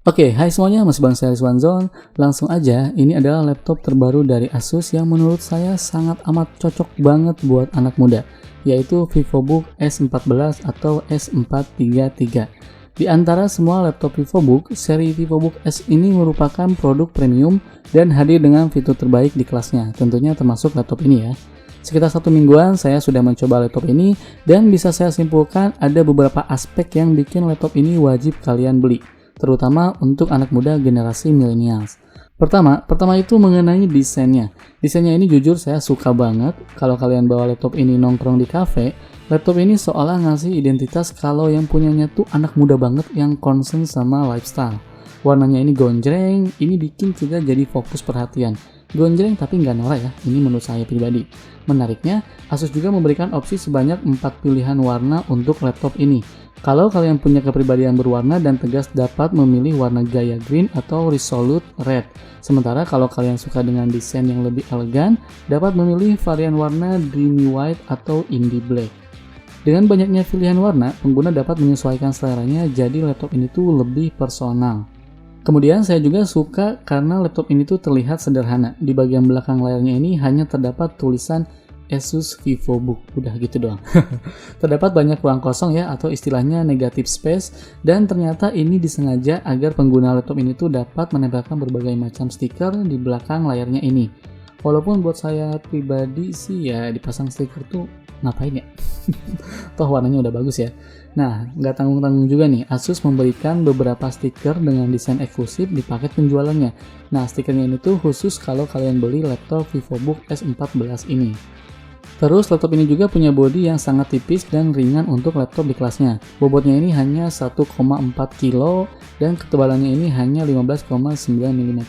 Oke, hai semuanya, masih bareng saya Rizwanzon. Langsung aja, ini adalah laptop terbaru dari Asus yang menurut saya sangat amat cocok banget buat anak muda, yaitu VivoBook S14 atau S433. Di antara semua laptop VivoBook, seri VivoBook S ini merupakan produk premium dan hadir dengan fitur terbaik di kelasnya, tentunya termasuk laptop ini ya. Sekitar 1 mingguan saya sudah mencoba laptop ini dan bisa saya simpulkan ada beberapa aspek yang bikin laptop ini wajib kalian beli, terutama untuk anak muda generasi millennials. Pertama itu mengenai desainnya. Desainnya ini jujur saya suka banget. Kalau kalian bawa laptop ini nongkrong di cafe, laptop ini seolah ngasih identitas kalau yang punyanya tuh anak muda banget yang concern sama lifestyle. Warnanya ini gonjreng, ini bikin kita jadi fokus perhatian. Gonjreng tapi nggak norak ya, ini menurut saya pribadi. Menariknya, Asus juga memberikan opsi sebanyak 4 pilihan warna untuk laptop ini. Kalau kalian punya kepribadian berwarna dan tegas dapat memilih warna gaya green atau resolute red. Sementara kalau kalian suka dengan desain yang lebih elegan, dapat memilih varian warna dreamy white atau indie black. Dengan banyaknya pilihan warna, pengguna dapat menyesuaikan seleranya jadi laptop ini tuh lebih personal. Kemudian saya juga suka karena laptop ini tuh terlihat sederhana. Di bagian belakang layarnya ini hanya terdapat tulisan Asus VivoBook, udah gitu doang. Terdapat banyak ruang kosong ya, atau istilahnya negative space, dan ternyata ini disengaja agar pengguna laptop ini tuh dapat menempelkan berbagai macam stiker di belakang layarnya ini. Walaupun buat saya pribadi sih ya dipasang stiker tuh ngapain ya? Toh warnanya udah bagus ya. Nah, nggak tanggung-tanggung juga nih, Asus memberikan beberapa stiker dengan desain eksklusif di paket penjualannya. Nah, stikernya ini tuh khusus kalau kalian beli laptop VivoBook S14 ini. Terus laptop ini juga punya bodi yang sangat tipis dan ringan untuk laptop di kelasnya. Bobotnya ini hanya 1,4 kg dan ketebalannya ini hanya 15,9 mm.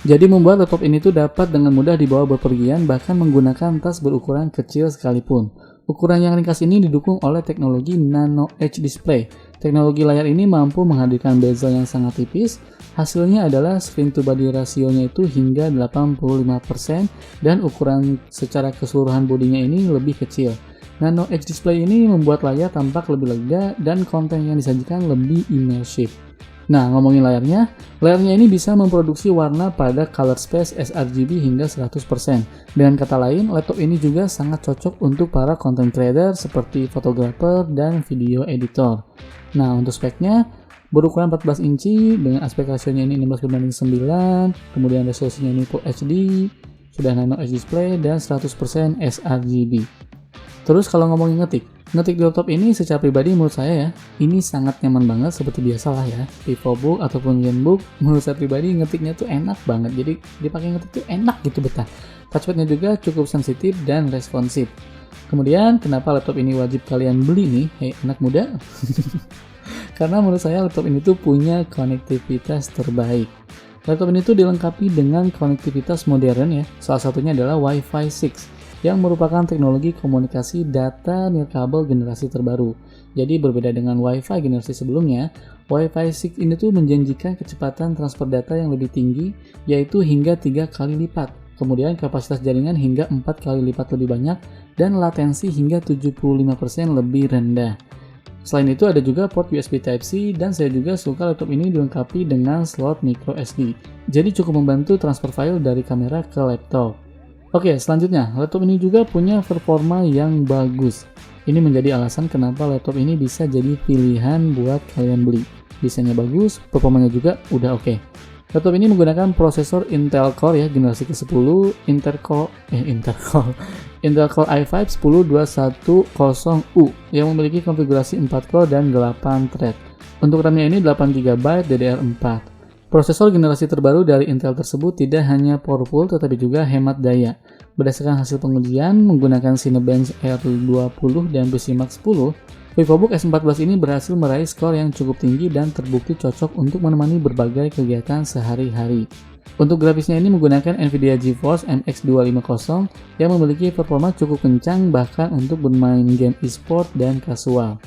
Jadi membuat laptop ini tuh dapat dengan mudah dibawa bepergian bahkan menggunakan tas berukuran kecil sekalipun. Ukuran yang ringkas ini didukung oleh teknologi Nano Edge Display. Teknologi layar ini mampu menghadirkan bezel yang sangat tipis. Hasilnya adalah screen to body rasionya itu hingga 85% dan ukuran secara keseluruhan bodinya ini lebih kecil. Nano Edge Display ini membuat layar tampak lebih lega dan konten yang disajikan lebih imersif. Nah, ngomongin layarnya ini bisa memproduksi warna pada color space sRGB hingga 100%. Dengan kata lain, laptop ini juga sangat cocok untuk para content creator seperti fotografer dan video editor. Nah, untuk speknya, berukuran 14 inci dengan aspek rasionya ini 16:9, kemudian resolusinya ini Full HD, sudah Nano Edge Display dan 100% sRGB. Terus kalau ngomongin ngetik di laptop ini secara pribadi menurut saya ya, ini sangat nyaman banget seperti biasalah ya. VivoBook ataupun ZenBook, menurut saya pribadi ngetiknya tuh enak banget. Jadi dipakai ngetik tuh enak gitu betah. Touchpadnya juga cukup sensitif dan responsif. Kemudian kenapa laptop ini wajib kalian beli nih, hei anak muda? Karena menurut saya laptop ini tuh punya konektivitas terbaik. Laptop ini tuh dilengkapi dengan konektivitas modern ya. Salah satunya adalah Wi-Fi 6 yang merupakan teknologi komunikasi data nirkabel generasi terbaru. Jadi berbeda dengan Wi-Fi generasi sebelumnya, Wi-Fi 6 ini tuh menjanjikan kecepatan transfer data yang lebih tinggi, yaitu hingga 3 kali lipat. Kemudian kapasitas jaringan hingga 4 kali lipat lebih banyak dan latensi hingga 75% lebih rendah. Selain itu ada juga port USB Type-C dan saya juga suka laptop ini dilengkapi dengan slot micro SD. Jadi cukup membantu transfer file dari kamera ke laptop. Oke, selanjutnya laptop ini juga punya performa yang bagus. Ini menjadi alasan kenapa laptop ini bisa jadi pilihan buat kalian beli. Desainnya bagus, performanya juga udah oke. Laptop ini menggunakan prosesor Intel Core ya generasi ke-10, Intel Core i5 10210U yang memiliki konfigurasi 4 core dan 8 thread. Untuk RAM-nya ini 8GB DDR4. Prosesor generasi terbaru dari Intel tersebut tidak hanya powerful tetapi juga hemat daya. Berdasarkan hasil pengujian menggunakan Cinebench R20 dan BCMax 10, VivoBook S14 ini berhasil meraih skor yang cukup tinggi dan terbukti cocok untuk menemani berbagai kegiatan sehari-hari. Untuk grafisnya ini menggunakan Nvidia GeForce MX 250 yang memiliki performa cukup kencang bahkan untuk bermain game e-sport dan kasual.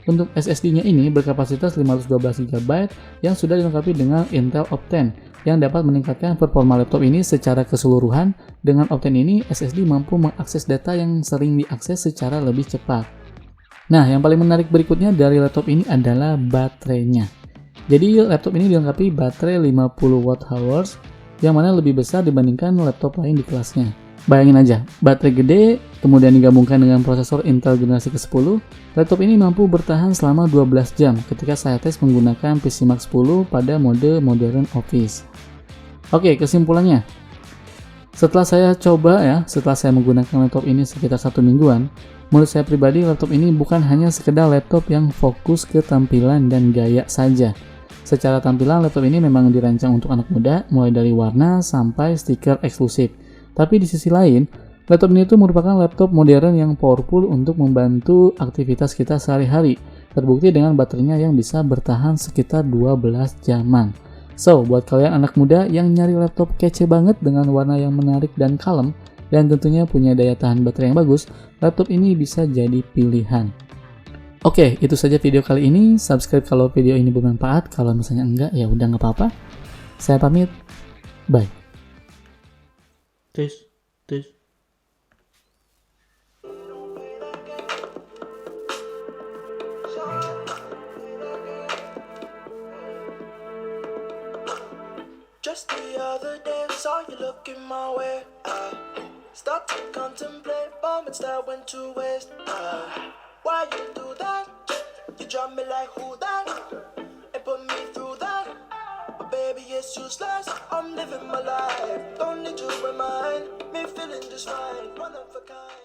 Untuk SSD-nya ini berkapasitas 512GB yang sudah dilengkapi dengan Intel Optane yang dapat meningkatkan performa laptop ini secara keseluruhan. Dengan Optane ini, SSD mampu mengakses data yang sering diakses secara lebih cepat. Nah, yang paling menarik berikutnya dari laptop ini adalah baterainya. Jadi laptop ini dilengkapi baterai 50 Wh yang mana lebih besar dibandingkan laptop lain di kelasnya. Bayangin aja, baterai gede kemudian digabungkan dengan prosesor Intel generasi ke-10, laptop ini mampu bertahan selama 12 jam ketika saya tes menggunakan PC Mark 10 pada mode modern office. Oke, kesimpulannya. Setelah saya menggunakan laptop ini sekitar 1 mingguan, menurut saya pribadi laptop ini bukan hanya sekedar laptop yang fokus ke tampilan dan gaya saja. Secara tampilan laptop ini memang dirancang untuk anak muda, mulai dari warna sampai stiker eksklusif. Tapi di sisi lain, laptop ini tuh merupakan laptop modern yang powerful untuk membantu aktivitas kita sehari-hari. Terbukti dengan baterainya yang bisa bertahan sekitar 12 jaman. So, buat kalian anak muda yang nyari laptop kece banget dengan warna yang menarik dan kalem, dan tentunya punya daya tahan baterai yang bagus, laptop ini bisa jadi pilihan. Oke, itu saja video kali ini. Subscribe kalau video ini bermanfaat. Kalau misalnya enggak, ya udah nggak apa-apa. Saya pamit. Bye. Tes. Just the other day, I saw you looking my way. I start to contemplate moments that went to waste. Why you do that? You drop me like who that? And put me through that. But baby, it's useless. I'm living my life. Don't need to remind me, feeling just fine. One of a kind.